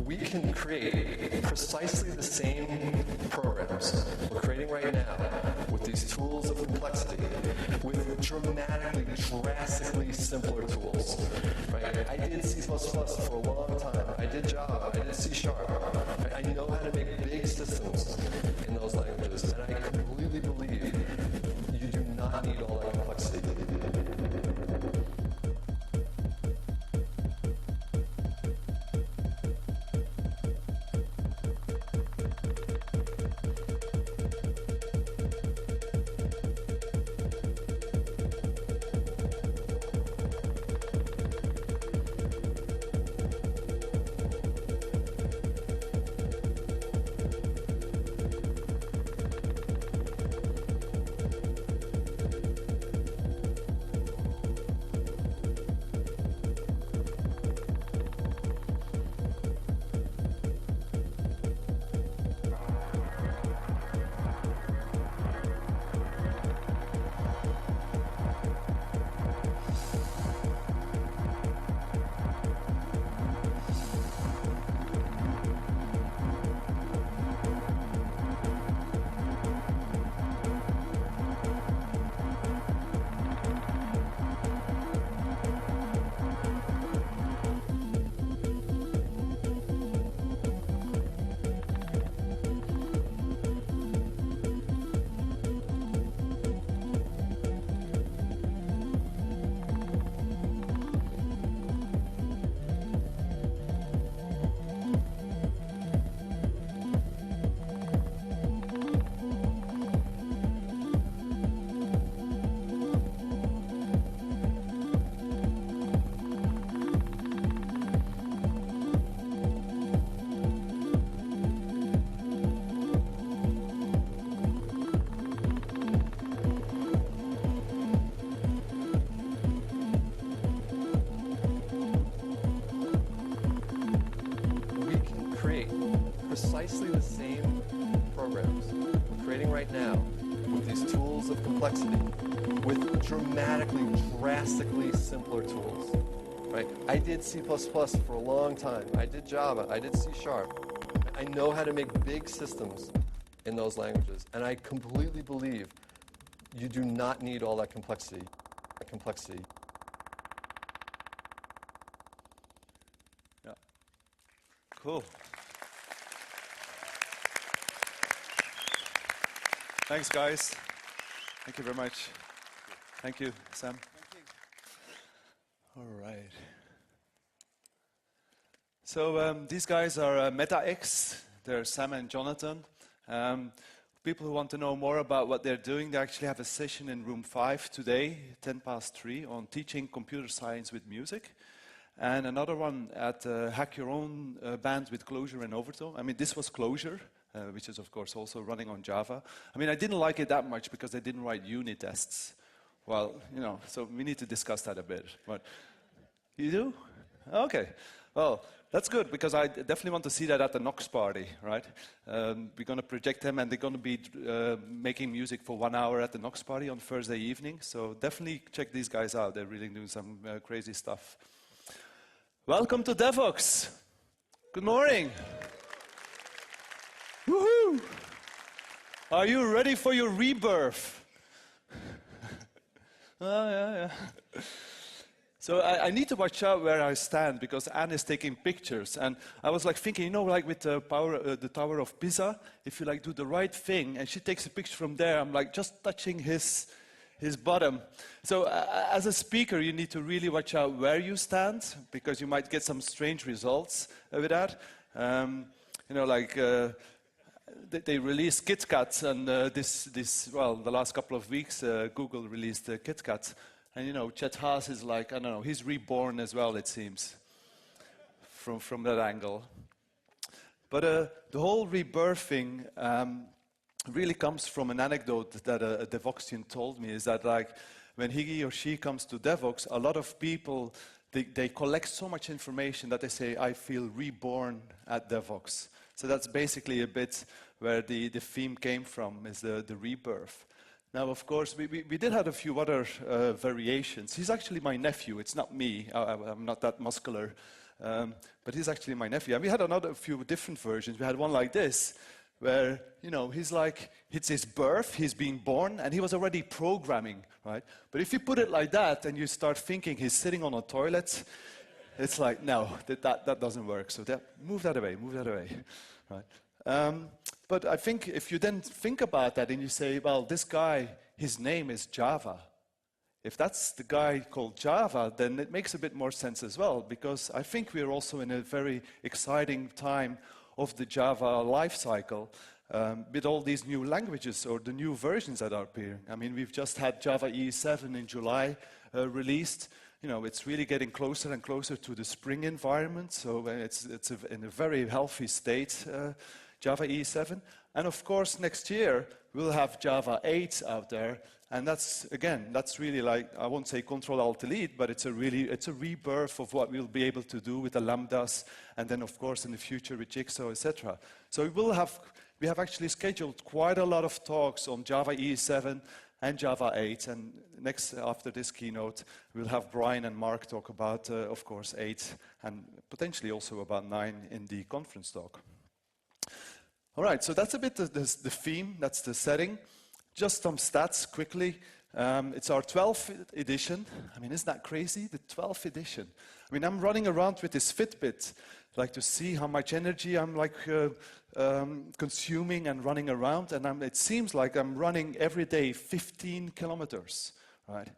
we can create precisely the same programs we're creating right now with these tools of complexity with dramatically, drastically simpler tools. Right? I did C++ for a long time. I did Java. I did C#. I know how to make big systems in those languages, and I completely believe you do not need all that complexity. Precisely the same programs we're creating right now with these tools of complexity with dramatically, drastically simpler tools. Right? I did C++ for a long time. I did Java. I did C#. I know how to make big systems in those languages, and I completely believe you do not need all that complexity. Yeah. Cool. Thanks, guys. Thank you very much. Thank you, Sam. Thank you. All right. So these guys are MetaX. They're Sam and Jonathan. People who want to know more about what they're doing, they actually have a session in room 5 today, 3:10, on teaching computer science with music. And another one at Hack Your Own Band with Clojure and Overton. I mean, this was Clojure. Which is, of course, also running on Java. I mean, I didn't like it that much because they didn't write unit tests. Well, you know, so we need to discuss that a bit. But you do? Okay. Well, that's good because I definitely want to see that at the Knox party, right? We're going to project them and they're going to be making music for 1 hour at the Knox party on Thursday evening. So definitely check these guys out. They're really doing some crazy stuff. Welcome to Devoxx. Good morning. Woohoo! Are you ready for your rebirth? Oh, yeah. So I need to watch out where I stand because Anne is taking pictures. And I was like thinking, you know, like with the Tower of Pisa, if you like do the right thing and she takes a picture from there, I'm like just touching his bottom. So as a speaker, you need to really watch out where you stand because you might get some strange results with that. You know, like... They released KitKat, and the last couple of weeks, Google released KitKat. And, you know, Chet Haas is like, I don't know, he's reborn as well, it seems, from that angle. But the whole rebirthing really comes from an anecdote that a Devoxian told me, is that, like, when he or she comes to Devoxx, a lot of people, they collect so much information that they say, I feel reborn at Devoxx. So that's basically a bit where the theme came from, is the rebirth. Now, of course, we did have a few other variations. He's actually my nephew. It's not me. I'm not that muscular. But he's actually my nephew. And we had a few different versions. We had one like this, where, you know, he's like, it's his birth, he's being born, and he was already programming, right? But if you put it like that, and you start thinking he's sitting on a toilet, it's like, no, that doesn't work. So move that away, right? But I think if you then think about that and you say, well, this guy, his name is Java. If that's the guy called Java, then it makes a bit more sense as well, because I think we're also in a very exciting time of the Java life cycle with all these new languages or the new versions that are appearing. I mean, we've just had Java EE 7 in July released. You know, it's really getting closer and closer to the spring environment, so it's in a very healthy state, Java EE 7. And of course, next year, we'll have Java 8 out there, and that's really like, I won't say Control-Alt-Delete, but it's a rebirth of what we'll be able to do with the lambdas, and then of course in the future with Jigsaw, etc. So we have actually scheduled quite a lot of talks on Java EE 7 and Java 8, and after this keynote, we'll have Brian and Mark talk about, of course, 8, and potentially also about 9 in the conference talk. All right, so that's a bit the theme, that's the setting. Just some stats quickly. It's our 12th edition. I mean, isn't that crazy? The 12th edition. I mean, I'm running around with this Fitbit, like to see how much energy I'm like consuming and running around, and it seems like I'm running every day 15 kilometers, right?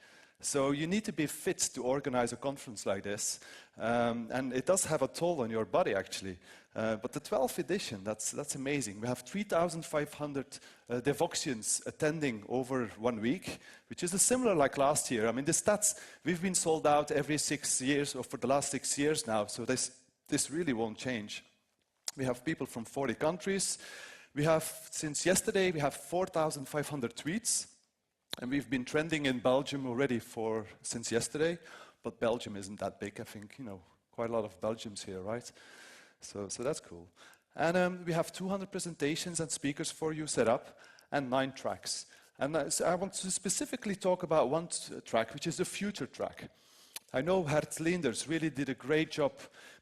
So you need to be fit to organize a conference like this, and it does have a toll on your body actually. But the 12th edition, that's amazing. We have 3,500 Devoxians attending over 1 week, which is similar like last year. I mean, the stats, we've been sold out every 6 years, or for the last 6 years now, so this really won't change. We have people from 40 countries. We have, since yesterday, we have 4,500 tweets, and we've been trending in Belgium already since yesterday, but Belgium isn't that big. I think, you know, quite a lot of Belgians here, right? So that's cool. And we have 200 presentations and speakers for you set up, and 9 tracks. And so I want to specifically talk about one track, which is the future track. I know Hert Leenders really did a great job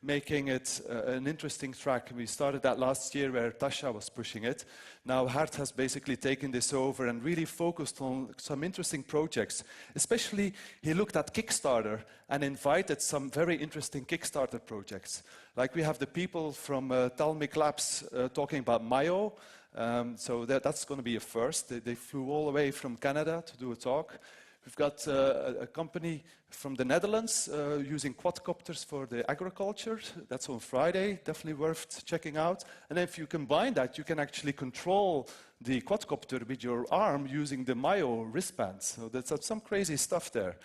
making it an interesting track. We started that last year where Tasha was pushing it. Now Hert has basically taken this over and really focused on some interesting projects. Especially, he looked at Kickstarter and invited some very interesting Kickstarter projects. Like we have the people from Talmic Labs talking about Mayo. So that's going to be a first. They flew all the way from Canada to do a talk. We've got a company from the Netherlands using quadcopters for the agriculture. That's on Friday, definitely worth checking out. And if you combine that, you can actually control the quadcopter with your arm using the Mayo wristbands. So that's some crazy stuff there.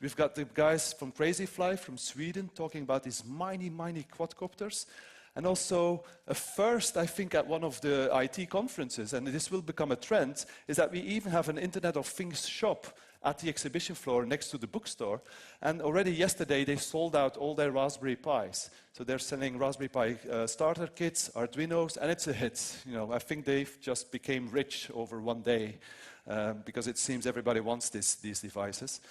We've got the guys from Crazyfly from Sweden talking about these mini quadcopters. And also, a first, I think, at one of the IT conferences, and this will become a trend, is that we even have an Internet of Things shop at the exhibition floor next to the bookstore. And already yesterday, they sold out all their Raspberry Pis. So they're selling Raspberry Pi starter kits, Arduinos, and it's a hit. You know, I think they've just became rich over one day because it seems everybody wants these devices.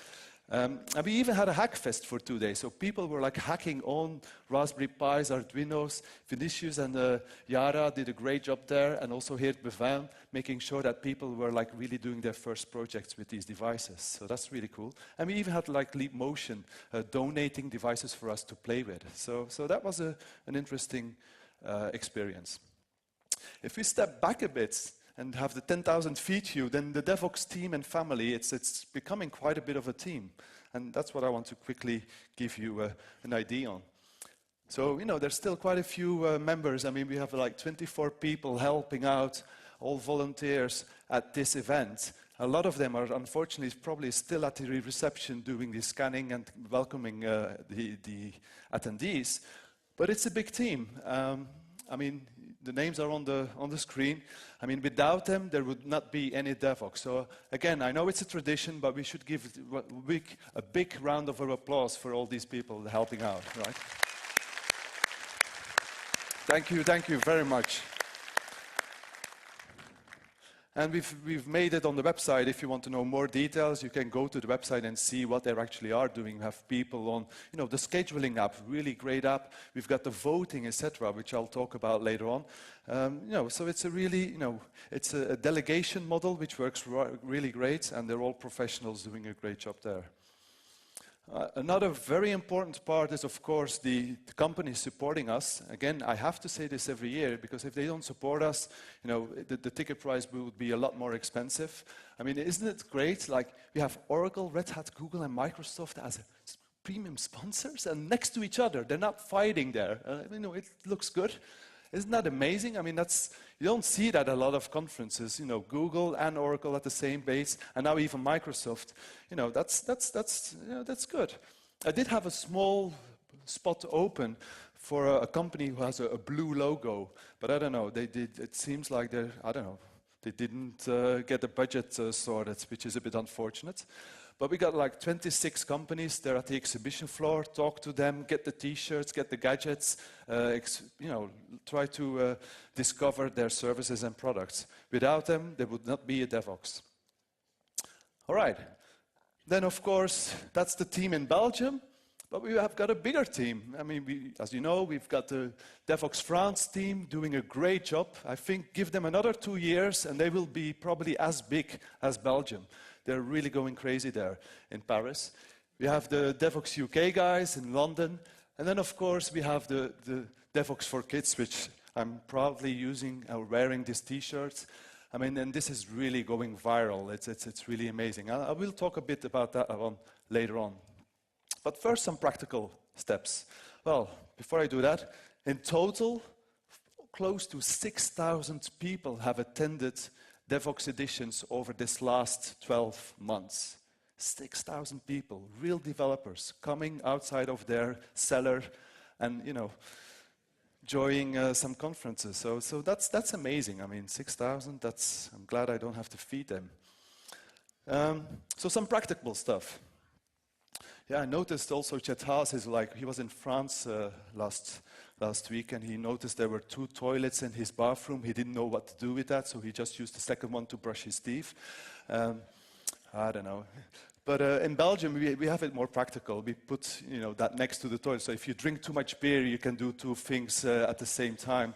And we even had a hack fest for 2 days, so people were like hacking on Raspberry Pis, Arduinos. Vinicius and Yara did a great job there, and also here at Bevin, making sure that people were like really doing their first projects with these devices. So that's really cool. And we even had like Leap Motion donating devices for us to play with. So that was an interesting experience. If we step back a bit and have the 10,000 feet view, then the Devoxx team and family, it's becoming quite a bit of a team. And that's what I want to quickly give you an idea on. So, you know, there's still quite a few members. I mean, we have like 24 people helping out, all volunteers at this event. A lot of them are, unfortunately, probably still at the reception doing the scanning and welcoming the attendees. But it's a big team. I mean, the names are on the screen. I mean, without them, there would not be any Devoxx. So again, I know it's a tradition, but we should give a big round of applause for all these people helping out, right? Thank you very much. And we've made it on the website. If you want to know more details, you can go to the website and see what they actually are doing. We have people on, the scheduling app, really great app. We've got the voting, etc., which I'll talk about later on. So it's a really, it's a delegation model which works really great, and they're all professionals doing a great job there. Another very important part is, of course, the company supporting us. Again, I have to say this every year, because if they don't support us, the ticket price would be a lot more expensive. I mean, isn't it great? Like, we have Oracle, Red Hat, Google, and Microsoft as premium sponsors, and next to each other. They're not fighting there. It looks good. Isn't that amazing? I mean, you don't see that at a lot of conferences. Google and Oracle at the same base, and now even Microsoft. That's good. I did have a small spot open for a company who has a blue logo, but I don't know. It seems like they didn't get the budget sorted, which is a bit unfortunate. But we got like 26 companies there at the exhibition floor. Talk to them, get the T-shirts, get the gadgets, try to discover their services and products. Without them, there would not be a Devoxx. All right. Then, of course, that's the team in Belgium. But we have got a bigger team. I mean, as you know, we've got the Devoxx France team doing a great job. I think give them another 2 years, and they will be probably as big as Belgium. They're really going crazy there in Paris. We have the Devoxx UK guys in London. And then, of course, we have the Devoxx for Kids, which I'm proudly using or wearing these T-shirts. I mean, and this is really going viral. It's really amazing. I will talk a bit about that later on. But first, some practical steps. Well, before I do that, in total, close to 6,000 people have attended Devoxx editions over this last 12 months. 6,000 people, real developers, coming outside of their cellar and, enjoying some conferences. So that's amazing. I mean, 6,000, I'm glad I don't have to feed them. So some practical stuff. Yeah, I noticed also Chet Haas he was in France last week, and he noticed there were 2 toilets in his bathroom. He didn't know what to do with that, so he just used the second one to brush his teeth. I don't know. But in Belgium, we have it more practical. We put that next to the toilet. So if you drink too much beer, you can do 2 things at the same time.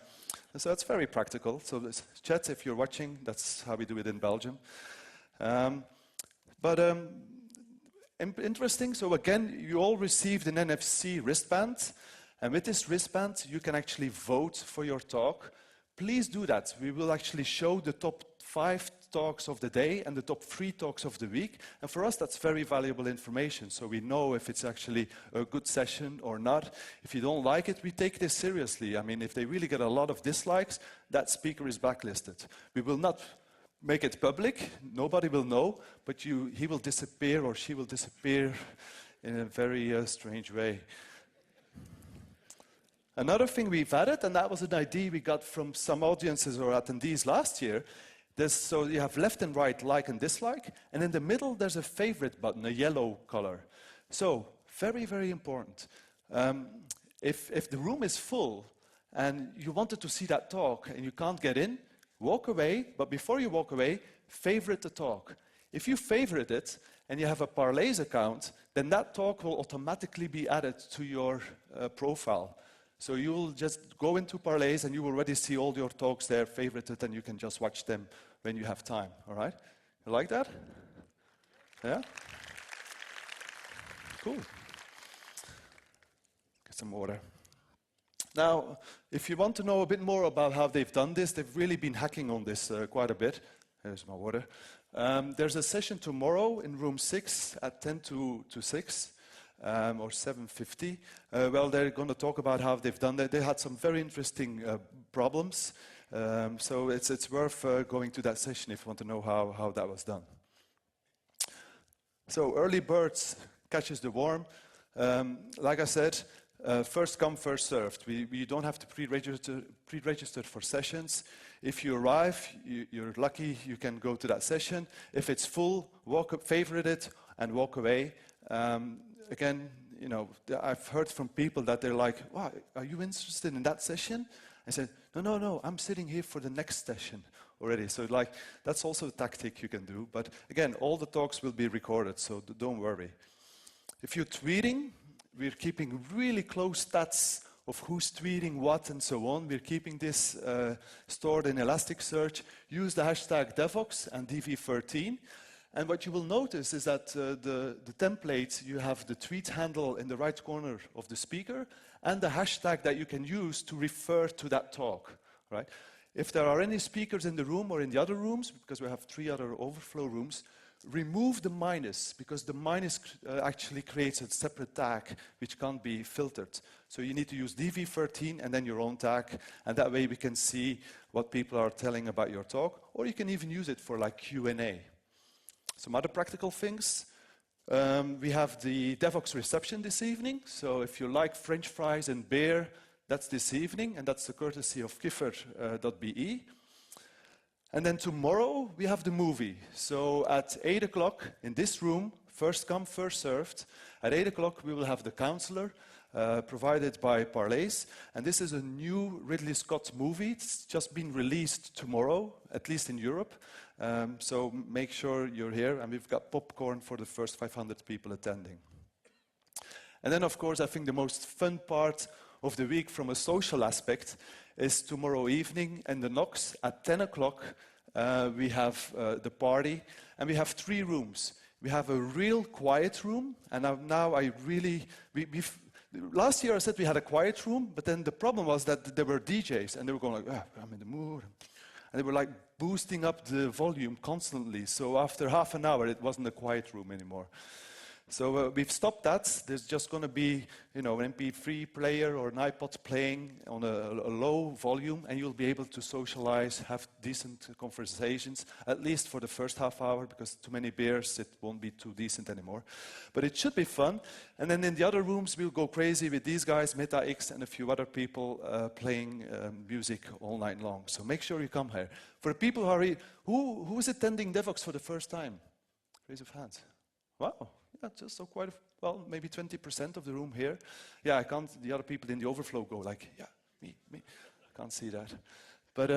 And so it's very practical. So Chet, if you're watching, that's how we do it in Belgium. Interesting, so again, you all received an NFC wristband, and with this wristband, you can actually vote for your talk. Please do that. We will actually show the top 5 talks of the day and the top 3 talks of the week, and for us, that's very valuable information, so we know if it's actually a good session or not. If you don't like it, we take this seriously. I mean, if they really get a lot of dislikes, that speaker is blacklisted. We will not make it public, nobody will know, but he will disappear or she will disappear in a very strange way. Another thing we've added, and that was an idea we got from some audiences or attendees last year, so you have left and right, like and dislike, and in the middle there's a favorite button, a yellow color. So, very, very important. If the room is full and you wanted to see that talk and you can't get in, walk away, but before you walk away, favorite the talk. If you favorite it and you have a Parleys account, then that talk will automatically be added to your profile. So you will just go into Parleys and you will already see all your talks there favorited, and you can just watch them when you have time, all right? You like that? Yeah? Cool. Get some water. Now, if you want to know a bit more about how they've done this, they've really been hacking on this quite a bit. There's my water. There's a session tomorrow in room 6 at 10 to 6, or 7:50. Well, they're going to talk about how they've done that. They had some very interesting problems. So it's worth going to that session if you want to know how that was done. So early birds catches the worm. Like I said, first come, first served. We don't have to pre-register for sessions. If you arrive, you're lucky, you can go to that session. If it's full, walk up, favorite it, and walk away. Again, I've heard from people that they're like, wow, are you interested in that session? I said, no, I'm sitting here for the next session. already. So like, that's also a tactic you can do. But again, all the talks will be recorded, so don't worry. If you're tweeting, we're keeping really close stats of who's tweeting what and so on. We're keeping this stored in Elasticsearch. Use the hashtag Devoxx and DV13. And what you will notice is that the template, you have the tweet handle in the right corner of the speaker and the hashtag that you can use to refer to that talk, right? If there are any speakers in the room or in the other rooms, because we have 3 other overflow rooms, remove the minus, because the minus actually creates a separate tag which can't be filtered. So you need to use DV13 and then your own tag, and that way we can see what people are telling about your talk, or you can even use it for like Q&A. Some other practical things. We have the Devoxx reception this evening, so if you like French fries and beer, that's this evening, and that's the courtesy of kiffer.be. And then tomorrow we have the movie. So at 8 o'clock in this room, first come, first served, at 8 o'clock we will have the counselor provided by Parleys. And this is a new Ridley Scott movie. It's just been released tomorrow, at least in Europe. So make sure you're here, and we've got popcorn for the first 500 people attending. And then, of course, I think the most fun part of the week from a social aspect is tomorrow evening in the Knox at 10 o'clock. We have the party, and we have 3 rooms. We have a real quiet room, and now I really... Last year I said we had a quiet room, but then the problem was that there were DJs, and they were going like, I'm in the mood. And they were like boosting up the volume constantly. So after half an hour, it wasn't a quiet room anymore. So we've stopped that. There's just going to be, an MP3 player or an iPod playing on a low volume, and you'll be able to socialize, have decent conversations, at least for the first half hour, because too many beers, it won't be too decent anymore. But it should be fun. And then in the other rooms, we'll go crazy with these guys, MetaX, and a few other people playing music all night long. So make sure you come here. For the people who are here, who is attending Devoxx for the first time? Raise your hands. Wow. Yeah, just so quite, well, maybe 20% of the room here. Yeah, I can't, the other people in the overflow go like, yeah, me. I can't see that. But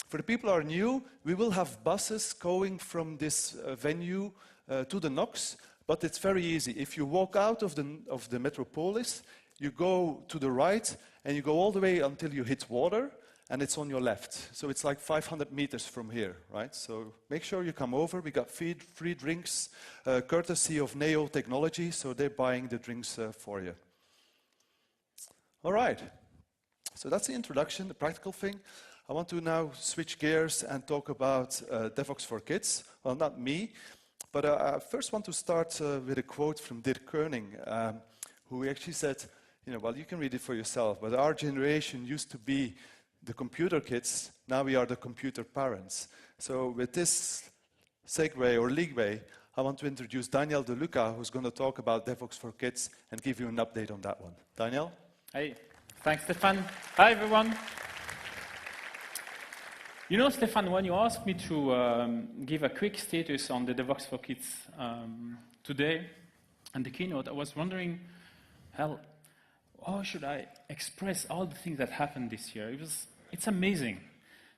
for the people who are new, we will have buses going from this venue to the Knox, but it's very easy. If you walk out of the Metropolis, you go to the right, and you go all the way until you hit water, and it's on your left. So it's like 500 meters from here, right? So make sure you come over. We got free drinks, courtesy of Neo Technology, so they're buying the drinks for you. All right. So that's the introduction, the practical thing. I want to now switch gears and talk about Devoxx for Kids. Well, not me, but I first want to start with a quote from Dirk Koenig, who actually said, well, you can read it for yourself, but our generation used to be the computer kids, now we are the computer parents. So with this segue or leeway, I want to introduce Daniel De Luca, who's going to talk about Devoxx for Kids and give you an update on that one. Daniel? Hey, thanks, Stephan. Hi, everyone. Stephan, when you asked me to give a quick status on the Devoxx for Kids today and the keynote, I was wondering, how should I express all the things that happened this year? It's amazing.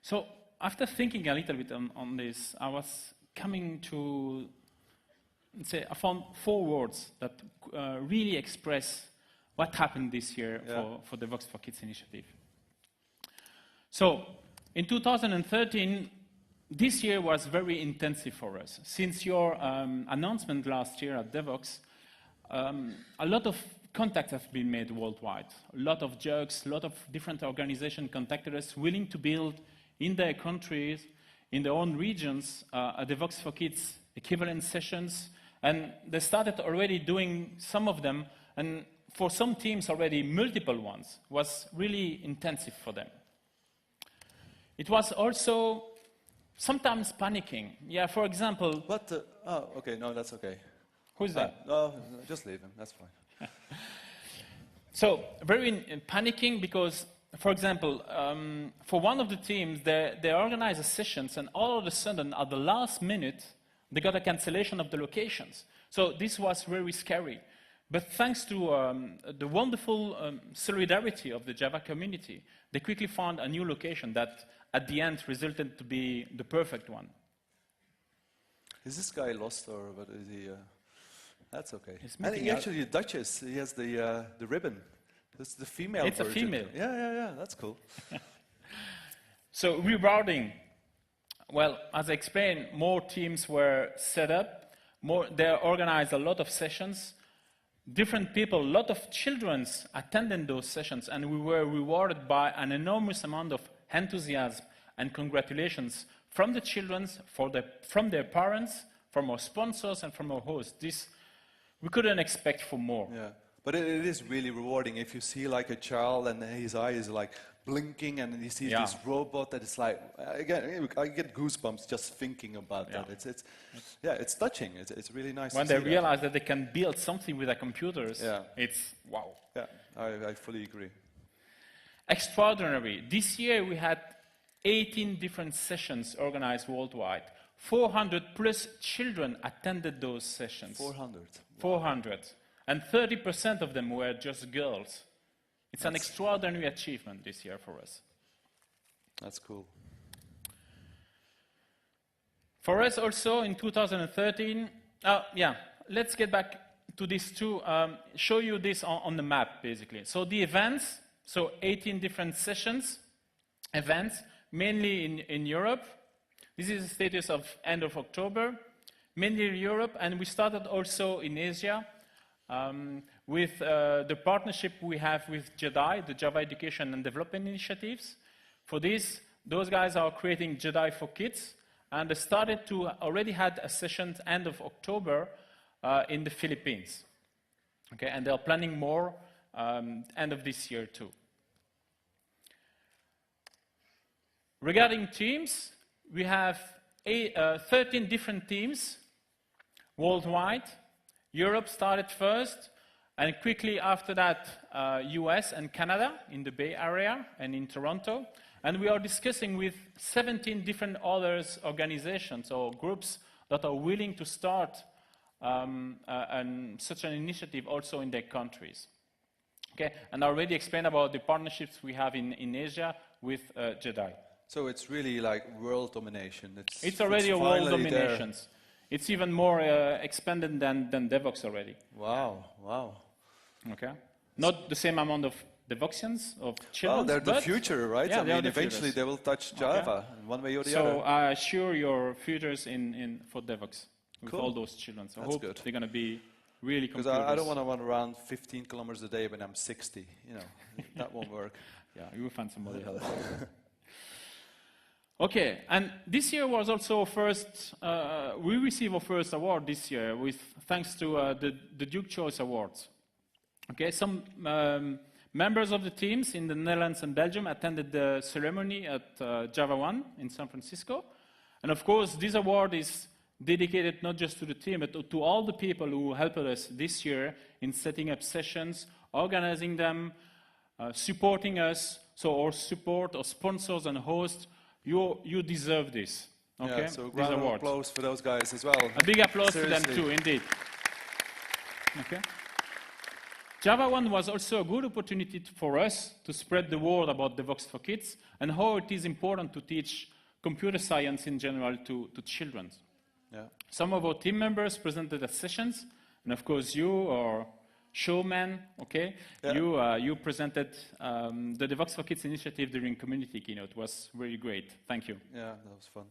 So after thinking a little bit on this, I was coming to say I found 4 words that really express what happened this year for the Devoxx for Kids initiative. So in 2013, this year was very intensive for us. Since your announcement last year at Devoxx, a lot of contacts have been made worldwide. A lot of JUGs, a lot of different organizations contacted us, willing to build in their countries, in their own regions, a Devoxx for Kids equivalent sessions. And they started already doing some of them, and for some teams already multiple ones. It was really intensive for them. It was also sometimes panicking. Yeah, for example... What the... Oh, okay, no, that's okay. Who's that? No, just leave him, that's fine. So, very panicking because, for example, for one of the teams, they organized sessions, and all of a sudden, at the last minute, they got a cancellation of the locations. So this was very scary. But thanks to the wonderful solidarity of the Java community, they quickly found a new location that at the end resulted to be the perfect one. Is this guy lost or what is he? That's okay. He's And meeting he out. actually Dutches. He has the ribbon. That's the female It's a version. female. Yeah. That's cool. So rewarding. Well, as I explained, more teams were set up. They organized a lot of sessions. Different people, a lot of children attended those sessions, and we were rewarded by an enormous amount of enthusiasm and congratulations from the children, from their parents, from our sponsors, and from our hosts. This we couldn't expect for more. Yeah, but it is really rewarding if you see like a child and his eye is like blinking and he sees this robot that is like, again, I get goosebumps just thinking about that. It's touching. It's really nice When to they see realize that they can build something with their computers, Yeah. it's wow. that. Yeah, I fully agree. Extraordinary. This year we had 18 different sessions organized worldwide. 400 plus children attended those sessions. 400. 400. And 30% of them were just girls. It's an extraordinary achievement this year for us. That's cool. For us also in 2013, let's get back to this too, show you this on the map basically. So the events, so 18 different sessions, events, mainly in Europe. This is the status of end of October, mainly in Europe, and we started also in Asia with the partnership we have with JEDI, the Java Education and Development Initiatives. For this, those guys are creating JEDI for Kids, and they started to already had a session end of October in the Philippines. Okay, and they're planning more end of this year too. Regarding teams, we have 13 different teams worldwide. Europe started first, and quickly after that, US and Canada in the Bay Area and in Toronto. And we are discussing with 17 different other organizations or groups that are willing to start such an initiative also in their countries. Okay, and I already explained about the partnerships we have in Asia with JEDI. So it's really like world domination. It's already a world finally domination. It's even more expanded than Devoxx already. Wow. Okay, not the same amount of Devoxians, of children. Oh, they're the future, right? Yeah, I mean, the eventually futures. they will touch Java in one way or the So other. I assure your futures for Devoxx with Cool. all those children. So I That's hope good. they're going to be really Because computers. I don't want to run around 15 kilometers a day when I'm 60. You know, that won't work. Yeah, you will find somebody else. Okay, and this year was also our first, we received our first award this year thanks to the Duke Choice Awards. Okay, some members of the teams in the Netherlands and Belgium attended the ceremony at Java 1 in San Francisco. And of course, this award is dedicated not just to the team, but to all the people who helped us this year in setting up sessions, organizing them, supporting us. So our support, our sponsors and hosts, you deserve this. Okay, Yeah, so this round of award. applause for those guys as well. A big applause to them Seriously. too, indeed. Okay. Java 1 was also a good opportunity for us to spread the word about Devoxx for Kids and how it is important to teach computer science in general to children. Yeah. Some of our team members presented at sessions, and of course you, our showman, okay, Yeah. you presented the Devoxx for Kids initiative during community keynote. It was really great. Thank you. Yeah, that was fun.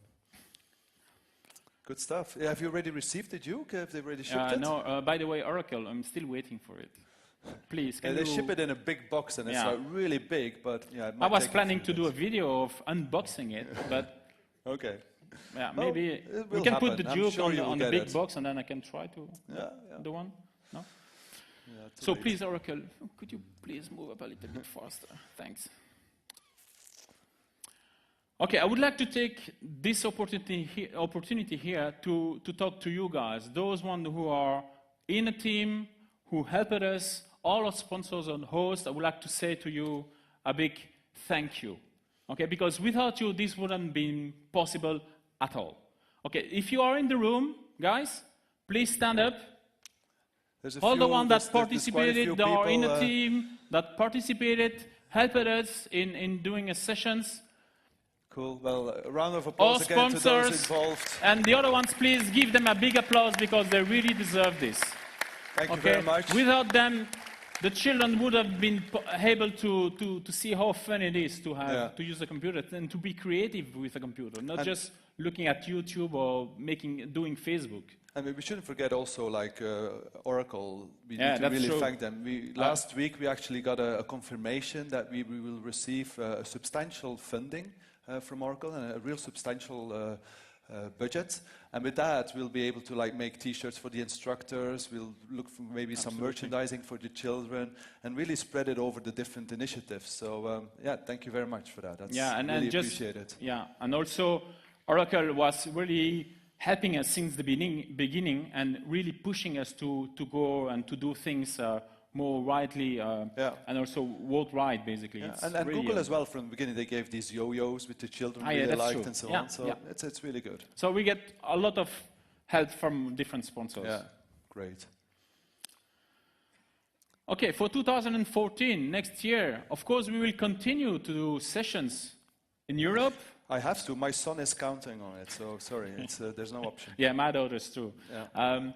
Good stuff. Yeah, have you already received the JUG? Have they already shipped it? No, by the way, Oracle, I'm still waiting for it. Please, Yeah, can they you... ship it in a big box and it's Yeah. like really big, but yeah. It I might was take a planning few to do a days. video of unboxing it, but Okay. yeah, Well, maybe it we will can put happen. the I'm Duke sure you will on the get big it. box, and then I can try to Yeah. the one. No? Yeah, too So late. please, Oracle, could you please move up a little bit faster? Thanks. Okay, I would like to take this opportunity here to talk to you guys, those ones who are in a team, who helped us, all our sponsors and hosts. I would like to say to you a big thank you. Okay, because without you, this wouldn't be possible at all. Okay, if you are in the room, guys, please stand up. All the ones that there's quite a few participated, that are in the people, team, that participated, helped us in doing sessions. Cool. Well, a round of All applause again to those sponsors, involved. and the other ones, please give them a big applause because they really deserve this. Thank you very much. Without them, the children would have been able to see how fun it is to have to use a computer and to be creative with a computer, not just looking at YouTube or doing Facebook. I mean, we shouldn't forget also like Oracle. We need to really thank them. Last week we actually got a confirmation that we will receive substantial funding from Oracle and a real substantial budget, and with that we'll be able to like make T-shirts for the instructors. We'll look for maybe some merchandising for the children and really spread it over the different initiatives. So yeah, thank you very much for that. That's really appreciated. Yeah, and also Oracle was really helping us since the beginning and really pushing us to go and to do things more widely and also worldwide, basically. Yeah. And really, Google as well, from the beginning, they gave these yo-yos with the children really liked and so on. So it's really good. So we get a lot of help from different sponsors. Yeah, great. Okay, for 2014, next year, of course, we will continue to do sessions in Europe. I have to. My son is counting on it, so sorry, there's no option. Yeah, my daughters too. Yeah.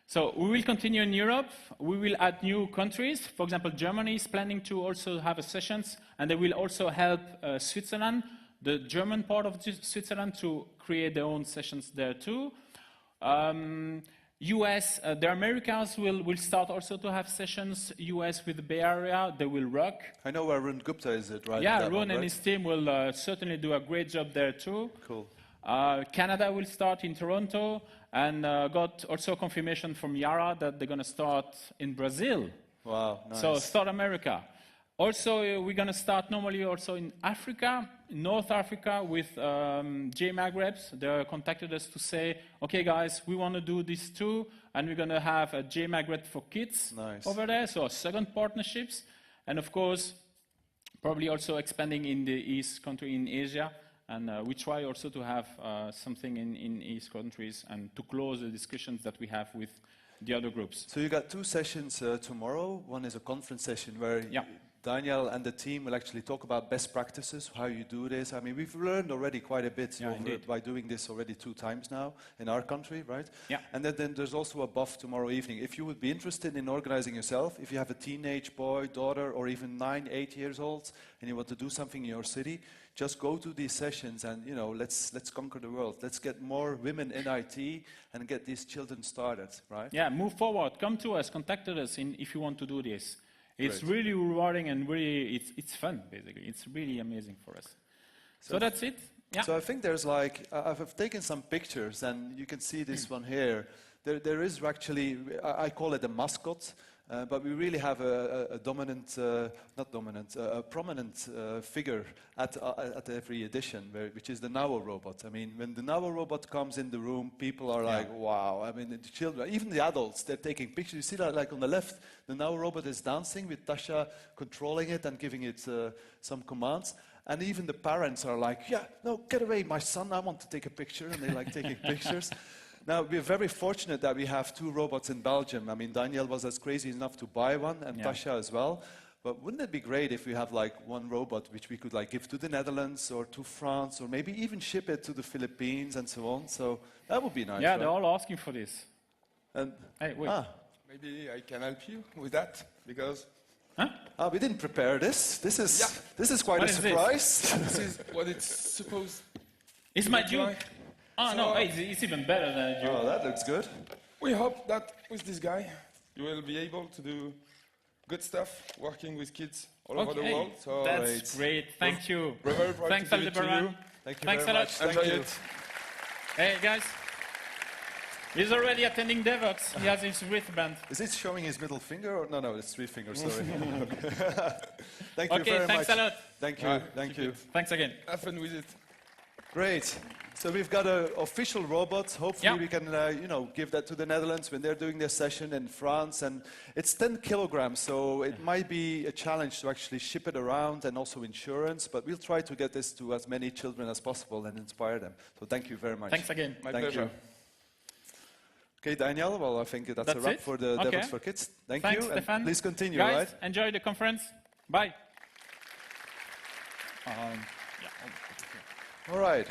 So we will continue in Europe. We will add new countries. For example, Germany is planning to also have sessions, and they will also help Switzerland, the German part of Switzerland, to create their own sessions there too. US, the Americans will start also to have sessions. US with the Bay Area, they will rock. I know where Arun Gupta is, right? Yeah, Arun and his team will certainly do a great job there too. Cool. Canada will start in Toronto, and got also confirmation from Yara that they're going to start in Brazil. Wow, nice. So South America. Also, we're going to start normally also in Africa, in North Africa, with JMagrebs. They contacted us to say, okay, guys, we want to do this too, and we're going to have a JMagreb for kids over there, so second partnerships. And of course, probably also expanding in the East country in Asia. And we try also to have something in East countries and to close the discussions that we have with the other groups. So you got two sessions tomorrow. One is a conference session where Daniel and the team will actually talk about best practices, how you do this. I mean, we've learned already quite a bit by doing this already 2 times now in our country, right? Yeah. And then there's also a buff tomorrow evening. If you would be interested in organizing yourself, if you have a teenage boy, daughter, or even 9, 8 years old, and you want to do something in your city, just go to these sessions and, you know, let's conquer the world. Let's get more women in IT and get these children started, right? Yeah, move forward. Come to us, contact us if you want to do this. It's really rewarding and really, it's fun, basically. It's really amazing for us. So that's it. Yeah. So I think there's like, I've taken some pictures, and you can see this one here. There is actually, I call it a mascot, but we really have a dominant, not dominant, a prominent figure at every edition, which is the Now robot. I mean, when the Now robot comes in the room, people are like, wow. I mean, the children, even the adults, they're taking pictures. You see that, like on the left, the Now robot is dancing with Tasha controlling it and giving it some commands. And even the parents are like, yeah, no, get away, my son, I want to take a picture. And they like taking pictures. Now, we're very fortunate that we have 2 robots in Belgium. I mean, Daniel was as crazy enough to buy one, and Tasha as well. But wouldn't it be great if we have like one robot which we could like give to the Netherlands or to France, or maybe even ship it to the Philippines and so on? So that would be nice. Yeah, they're all asking for this. And hey, wait. Maybe I can help you with that, because... we didn't prepare this. This is quite a surprise. This is what it's supposed... It's my JUG. Oh, no, it's even better than a JUG. Oh, that looks good. We hope that with this guy, you will be able to do good stuff, working with kids all over the world. So that's great. Thank you. We're very proud Thanks, to give it to you. Thanks a lot. Enjoy it. Hey, guys. He's already attending Devoxx. He has his wristband. Is it showing his middle finger? Or no, it's 3 fingers, sorry. Thank you very much. Okay, thanks a lot. Thank you, thank you. Thanks again. Have fun with it. Great. So we've got an official robot. Hopefully we can, you know, give that to the Netherlands when they're doing their session in France. And it's 10 kilograms, so it might be a challenge to actually ship it around, and also insurance. But we'll try to get this to as many children as possible and inspire them. So thank you very much. Thanks again. My pleasure. Okay, Daniel, well, I think that's a That's wrap it? for the Okay. Devoxx for Kids. Thank Thanks, you, and Stephan. please continue, Guys, right? enjoy the conference. Bye. All right.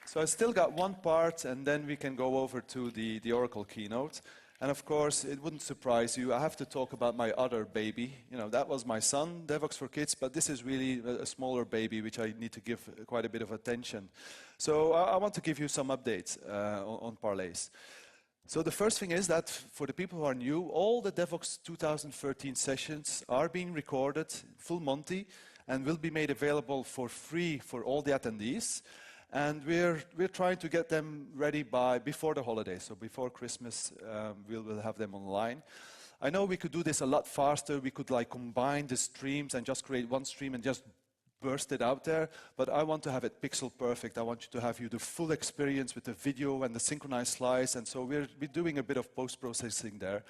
So I still got one part, and then we can go over to the Oracle keynote. And of course, it wouldn't surprise you, I have to talk about my other baby. You know, that was my son, Devoxx for Kids, but this is really a smaller baby, which I need to give quite a bit of attention. So I want to give you some updates on Parleys. So the first thing is that for the people who are new, all the Devoxx 2013 sessions are being recorded, full Monty, and will be made available for free for all the attendees. And we're trying to get them ready before the holidays, so before Christmas, we'll have them online. I know we could do this a lot faster. We could like combine the streams and just create one stream and just burst it out there, but I want to have it pixel perfect. I want you to have the full experience with the video and the synchronized slides, and so we're doing a bit of post-processing there,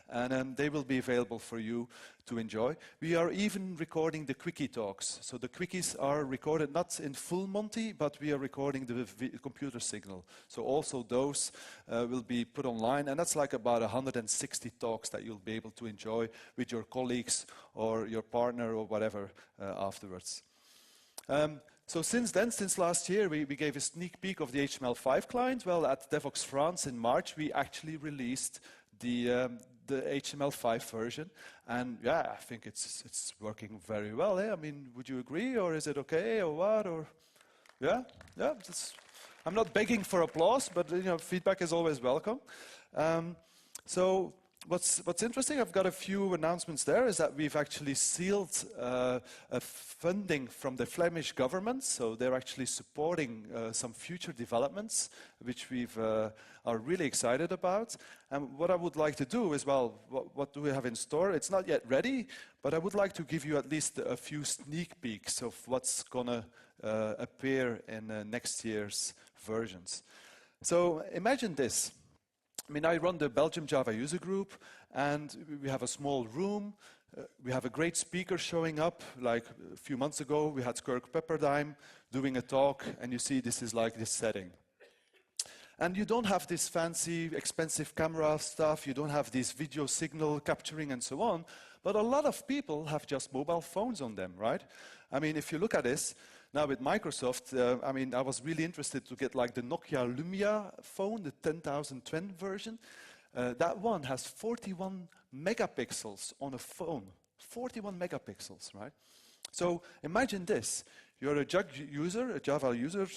and they will be available for you to enjoy. We are even recording the quickie talks. So the quickies are recorded not in full Monty, but we are recording the computer signal. So also those will be put online, and that's like about 160 talks that you'll be able to enjoy with your colleagues or your partner or whatever afterwards. So since then, since last year, we gave a sneak peek of the HTML5 client. Well, at Devoxx France in March, we actually released the HTML5 version. And yeah, I think it's working very well. Eh? I mean, would you agree, or is it okay, or what? Or yeah. I'm not begging for applause, but you know, feedback is always welcome. So what's interesting, I've got a few announcements there, is that we've actually sealed funding from the Flemish government, so they're actually supporting some future developments, which we've are really excited about. And what I would like to do is, well, what do we have in store? It's not yet ready, but I would like to give you at least a few sneak peeks of what's gonna appear in next year's versions. So imagine this. I mean, I run the Belgian Java User Group, and we have a small room. We have a great speaker showing up. Like a few months ago, we had Kirk Pepperdine doing a talk, and you see this is like this setting. And you don't have this fancy, expensive camera stuff. You don't have this video signal capturing and so on. But a lot of people have just mobile phones on them, right? I mean, if you look at this, now with Microsoft, I mean, I was really interested to get like the Nokia Lumia phone, the 10,020 version. That one has 41 megapixels on a phone. 41 megapixels, right? So imagine this. You're a JUG user, a Java user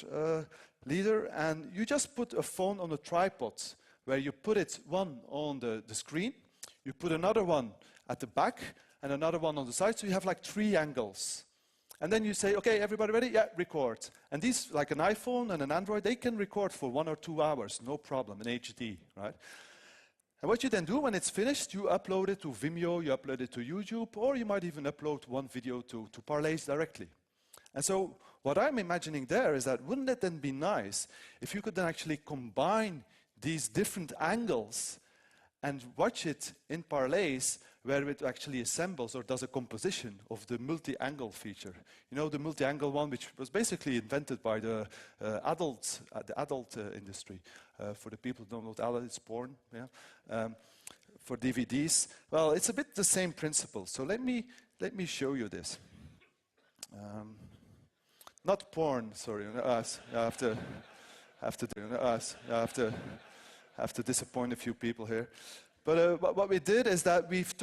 leader, and you just put a phone on a tripod where you put it one on the screen, you put another one at the back, and another one on the side, so you have like 3 angles. And then you say, okay, everybody ready? Yeah, record. And these, like an iPhone and an Android, they can record for 1 or 2 hours, no problem, in HD, right? And what you then do when it's finished, you upload it to Vimeo, you upload it to YouTube, or you might even upload one video to Parleys directly. And so what I'm imagining there is that wouldn't it then be nice if you could then actually combine these different angles and watch it in Parleys, where it actually assembles or does a composition of the multi-angle feature. You know, the multi-angle one, which was basically invented by the adult industry. For the people who don't know what adult, it's porn, yeah? For DVDs. Well, it's a bit the same principle. So let me show you this. Not porn, sorry. I have to disappoint a few people here. But what we did is that we've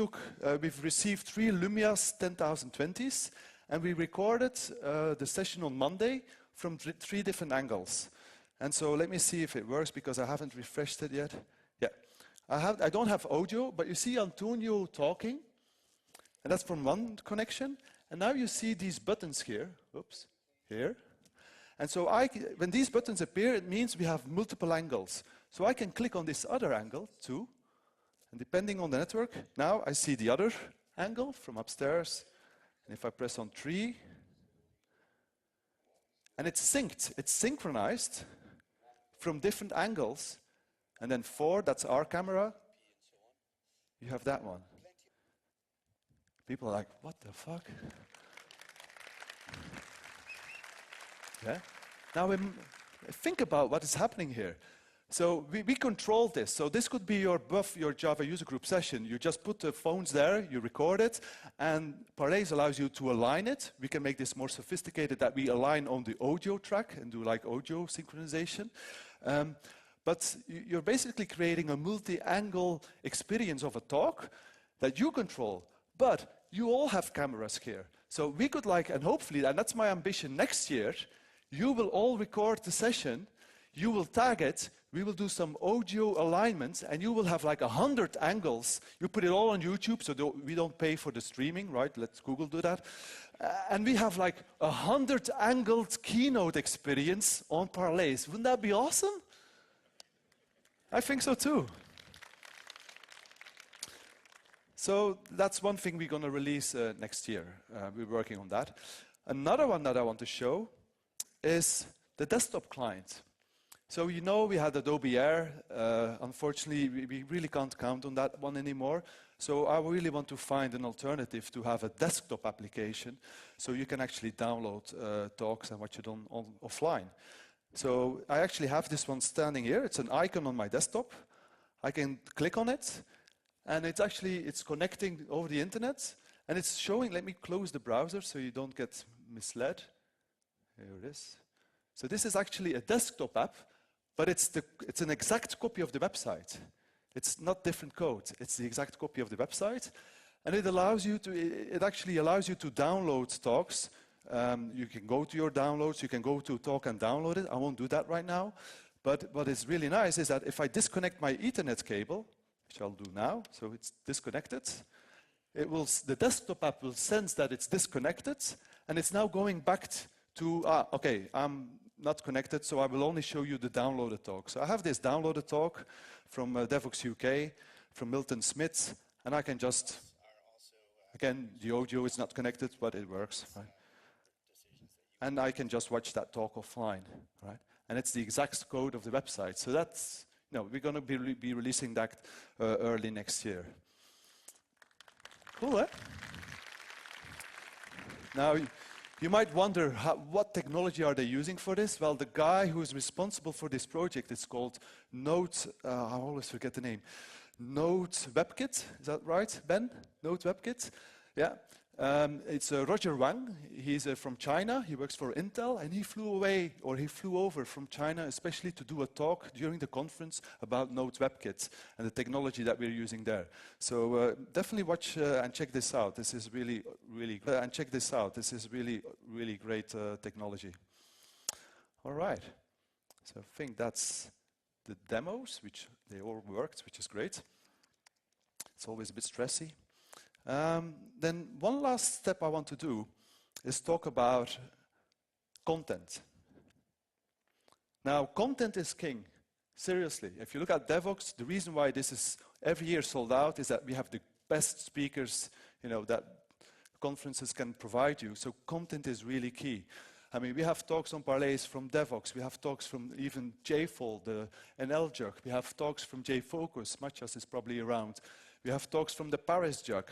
received 3 Lumia's 10,020s, and we recorded the session on Monday from 3 different angles. And so let me see if it works, because I haven't refreshed it yet. Yeah, I don't have audio, but you see Antonio talking, and that's from one connection. And now you see these buttons here. Oops, here. And so when these buttons appear, it means we have multiple angles. So I can click on this other angle too. And depending on the network, now I see the other angle from upstairs. And if I press on 3, and it's synced, it's synchronized from different angles. And then 4, that's our camera. You have that one. People are like, what the fuck? Yeah? Now think about what is happening here. So we control this. So this could be your buff, your Java User Group session. You just put the phones there, you record it, and Parleys allows you to align it. We can make this more sophisticated, that we align on the audio track and do like audio synchronization. But you're basically creating a multi-angle experience of a talk that you control. But you all have cameras here. So we could like, and hopefully, and that's my ambition next year, you will all record the session, you will tag it, we will do some audio alignments, and you will have like 100 angles. You put it all on YouTube, so we don't pay for the streaming, right? Let Google do that. And we have like 100 angled keynote experience on Parleys. Wouldn't that be awesome? I think so too. So that's one thing we're going to release next year. We're working on that. Another one that I want to show is the desktop client. So you know we had Adobe Air. Unfortunately, we really can't count on that one anymore. So I really want to find an alternative to have a desktop application so you can actually download talks and watch it on offline. So I actually have this one standing here. It's an icon on my desktop. I can click on it, and it's connecting over the internet, and it's showing. Let me close the browser so you don't get misled. Here it is. So this is actually a desktop app, but it's an exact copy of the website. It's not different code. It's the exact copy of the website, and it actually allows you to download talks. You can go to your downloads, you can go to talk and download it. I won't do that right now. But what is really nice is that if I disconnect my Ethernet cable, which I'll do now, so it's disconnected, the desktop app will sense that it's disconnected, and it's now going back to, okay, I'm not connected, so I will only show you the downloaded talk. So I have this downloaded talk from Devoxx UK, from Milton Smith, and I can just, again, the audio is not connected, but it works, right? And I can just watch that talk offline, right? And it's the exact code of the website. So that's, we're going to be releasing that early next year. Cool, eh? Now, you might wonder, what technology are they using for this? Well, the guy who is responsible for this project is called Node, I always forget the name, Node WebKit, is that right, Ben? Node WebKit? Yeah. It's Roger Wang. He's from China. He works for Intel, and he flew over from China especially to do a talk during the conference about Node WebKit and the technology that we're using there. So definitely watch and check this out. This is really, really great. And check this out. This is really, really great technology. All right. So I think that's the demos, which they all worked, which is great. It's always a bit stressy. Then one last step I want to do is talk about content. Now, content is king. Seriously, if you look at Devoxx, the reason why this is every year sold out is that we have the best speakers, that conferences can provide you. So content is really key. I mean, we have talks on Parleys from Devoxx. We have talks from even JFold and JUG. We have talks from JFocus. Matthias is probably around. We have talks from the Paris JUG.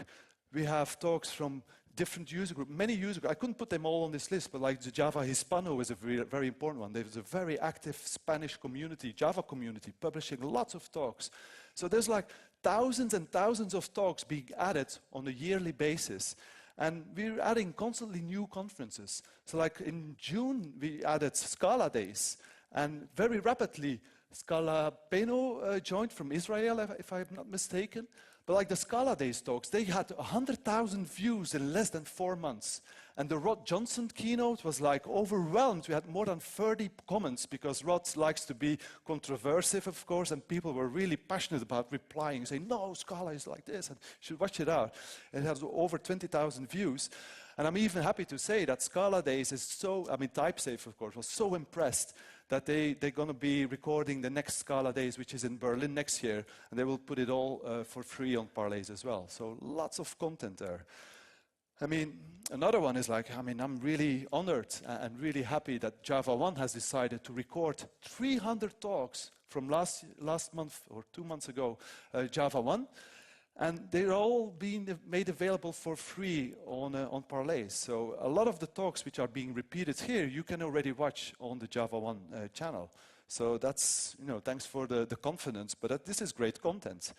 We have talks from different user groups, many user groups. I couldn't put them all on this list, but like the Java Hispano is a very, very important one. There's a very active Spanish community, Java community, publishing lots of talks. So there's like thousands and thousands of talks being added on a yearly basis. And we're adding constantly new conferences. So like in June, we added Scala Days. And very rapidly, Scala Peno joined from Israel, if I'm not mistaken. But like the Scala Days talks, they had 100,000 views in less than 4 months. And the Rod Johnson keynote was like overwhelmed. We had more than 30 comments because Rod likes to be controversial, of course, and people were really passionate about replying, saying, no, Scala is like this, and you should watch it out. It has over 20,000 views. And I'm even happy to say that Scala Days is TypeSafe, of course, was so impressed that they're going to be recording the next Scala Days, which is in Berlin next year, and they will put it all for free on Parleys as well. So lots of content there. I mean, another one is like, I'm really honored and really happy that Java 1 has decided to record 300 talks from last month or 2 months ago, Java 1. And they're all being made available for free on Parleys. So a lot of the talks which are being repeated here, you can already watch on the Java 1 channel. So that's, you know, thanks for the confidence, but this is great content.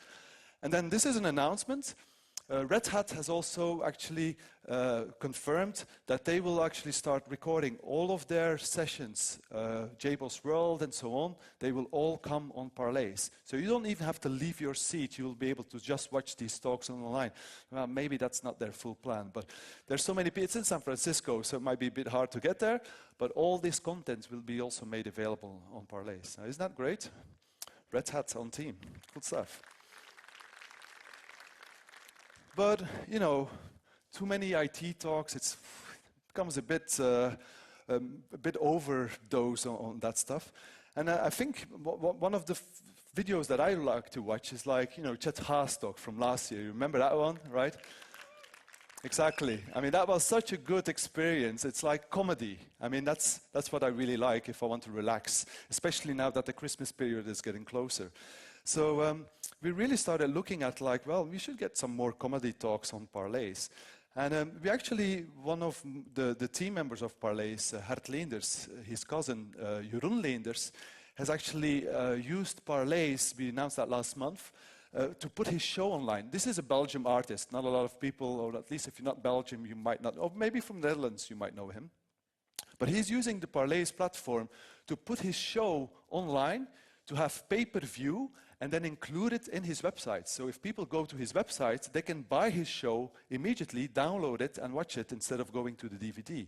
And then this is an announcement. Red Hat has also actually confirmed that they will actually start recording all of their sessions, JBoss World and so on. They will all come on Parleys. So you don't even have to leave your seat. You'll be able to just watch these talks online. Well, maybe that's not their full plan, but there's so many people. It's in San Francisco, so it might be a bit hard to get there, but all this content will be also made available on Parleys. Now, isn't that great? Red Hat on team. Good stuff. But, you know, too many IT talks, it becomes a bit overdose on that stuff. And I think one of the videos that I like to watch is like, you know, Chet Haas talk from last year. You remember that one, right? Exactly. I mean, that was such a good experience. It's like comedy. I mean, that's what I really like if I want to relax, especially now that the Christmas period is getting closer. So we really started looking at like, well, we should get some more comedy talks on Parleys. And we actually, one of the team members of Parleys, Hert Leenders, his cousin, Jeroen Leenders, has actually used Parleys, we announced that last month, to put his show online. This is a Belgian artist. Not a lot of people, or at least if you're not Belgium, you might not, or maybe from the Netherlands, you might know him. But he's using the Parleys platform to put his show online, to have pay-per-view, and then include it in his website. So if people go to his website, they can buy his show immediately, download it, and watch it instead of going to the DVD.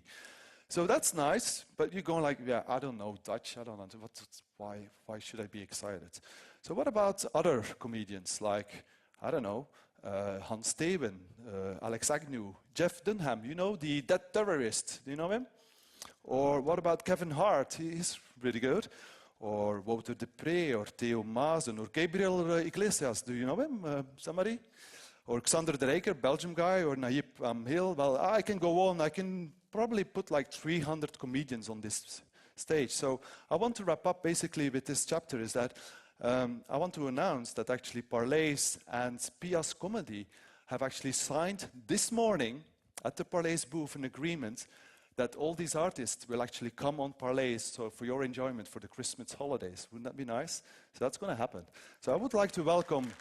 So that's nice, but you're going like, yeah, I don't know Dutch, I don't know, why should I be excited? So what about other comedians like, I don't know, Hans Steven, Alex Agnew, Jeff Dunham, you know, the dead terrorist, do you know him? Or what about Kevin Hart, he's really good. Or Wouter de Pre, or Theo Maassen, or Gabriel Iglesias, do you know him, somebody? Or Xander de Rijker, Belgium guy, or Nayib Amhil. Well, I can go on, I can probably put like 300 comedians on this stage. So I want to wrap up basically with this chapter is that I want to announce that actually Parleys and Pia's Comedy have actually signed this morning at the Parleys booth an agreement that all these artists will actually come on Parleys so for your enjoyment for the Christmas holidays. Wouldn't that be nice? So that's going to happen. So I would like to welcome...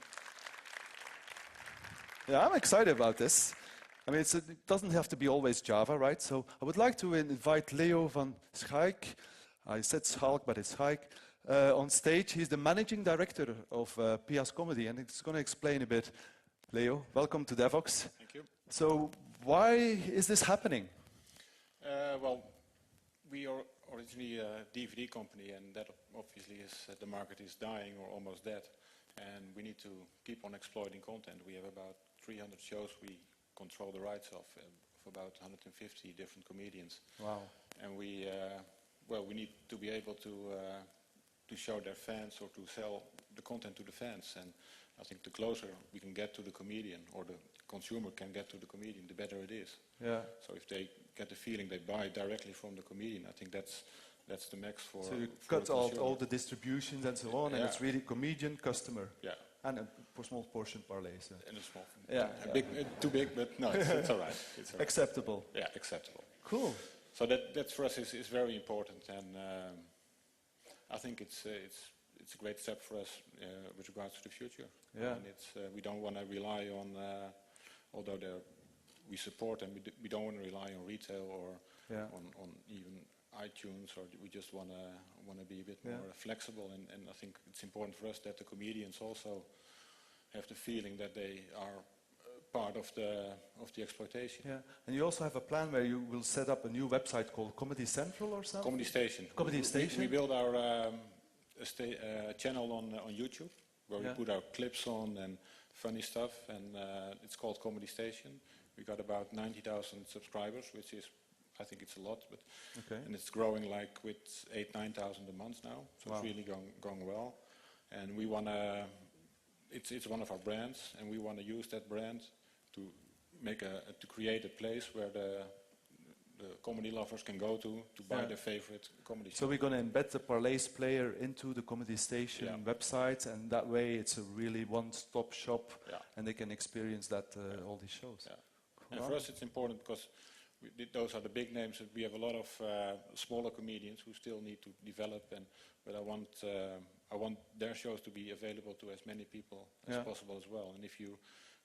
Yeah, I'm excited about this. I mean, it doesn't have to be always Java, right? So I would like to invite Leo van Schaik. I said Schalk, but it's Schaik. On stage. He's the managing director of Pia's Comedy, and he's going to explain a bit. Leo, welcome to Devoxx. Thank you. So why is this happening? Well, we are originally a DVD company, and that obviously is the market is dying or almost dead, and we need to keep on exploiting content. We have about 300 shows we control the rights of about 150 different comedians. Wow. And we need to be able to show their fans or to sell the content to the fans. And I think the closer we can get to the comedian, or the consumer can get to the comedian, the better it is. Yeah. So if they get the feeling they buy directly from the comedian, I think that's the max for. So you for cut out all the distributions and so on, and it's really comedian, customer. Yeah. And a small portion Parleys. And a small. Yeah. Big, too big, but no, it's all right. It's all right. Acceptable. Yeah, acceptable. Cool. So that for us is very important, and I think it's a great step for us with regards to the future. Yeah. And we don't want to rely on, although we support them, we don't want to rely on retail or on even iTunes, or we just want to be a bit more flexible. And I think it's important for us that the comedians also have the feeling that they are part of the exploitation. Yeah, and you also have a plan where you will set up a new website called Comedy Central or something? Comedy Station. Comedy Station. We build our channel on YouTube where we put our clips on and funny stuff, and it's called Comedy Station. We got about 90,000 subscribers, which is, I think it's a lot, but and it's growing like with 8,000-9,000 a month now, so it's really going well. And we want to, it's one of our brands, and we want to use that brand to make to create a place where the comedy lovers can go to buy their favorite comedy show. So we're going to embed the Parleys player into the Comedy Station website, and that way it's a really one-stop shop, and they can experience that all these shows. Yeah. And for us it's important because those are the big names. We have a lot of smaller comedians who still need to develop, but I want their shows to be available to as many people as possible as well. And if you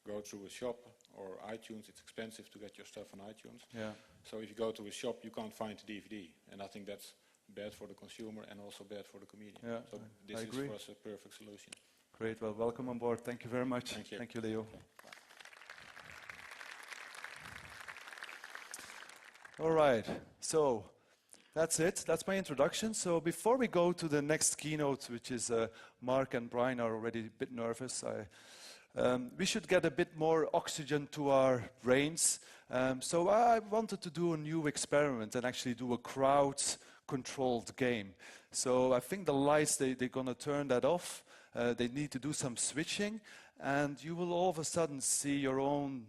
go through a shop or iTunes, it's expensive to get your stuff on iTunes. Yeah. So if you go to a shop, you can't find the DVD, and I think that's bad for the consumer and also bad for the comedian. Yeah, so this is for us a perfect solution. Great. Well, welcome on board. Thank you very much. Thank you. Thank you, Leo. All right. So that's it. That's my introduction. So before we go to the next keynote, which is Mark and Brian are already a bit nervous. We should get a bit more oxygen to our brains. So I wanted to do a new experiment and actually do a crowd-controlled game. So I think the lights, they're going to turn that off. They need to do some switching. And you will all of a sudden see your own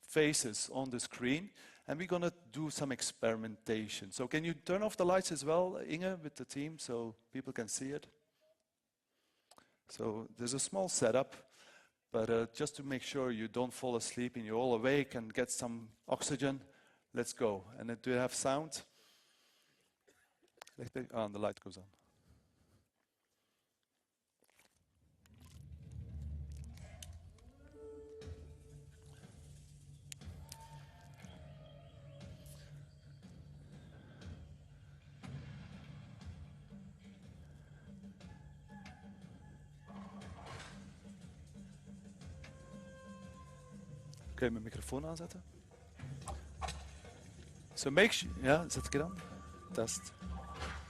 faces on the screen. And we're going to do some experimentation. So can you turn off the lights as well, Inge, with the team, so people can see it? So there's a small setup. But just to make sure you don't fall asleep and you're all awake and get some oxygen, let's go. And then do you have sound? And the light goes on. Kun je mijn microfoon aanzetten? So make sure, ja, zet ik het aan. Test.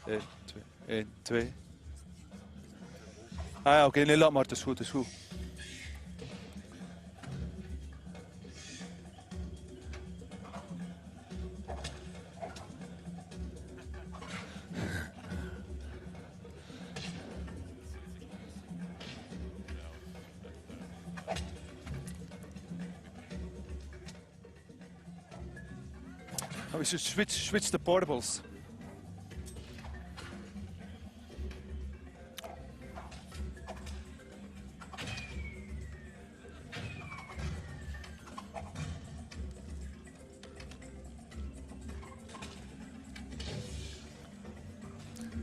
1, 2, 1, 2. Ah ja, oké, nee, laat maar, het is goed, het is goed. We should switch the portables.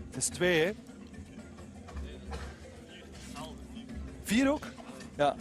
Het is 2, hè? 4 ook? Ja.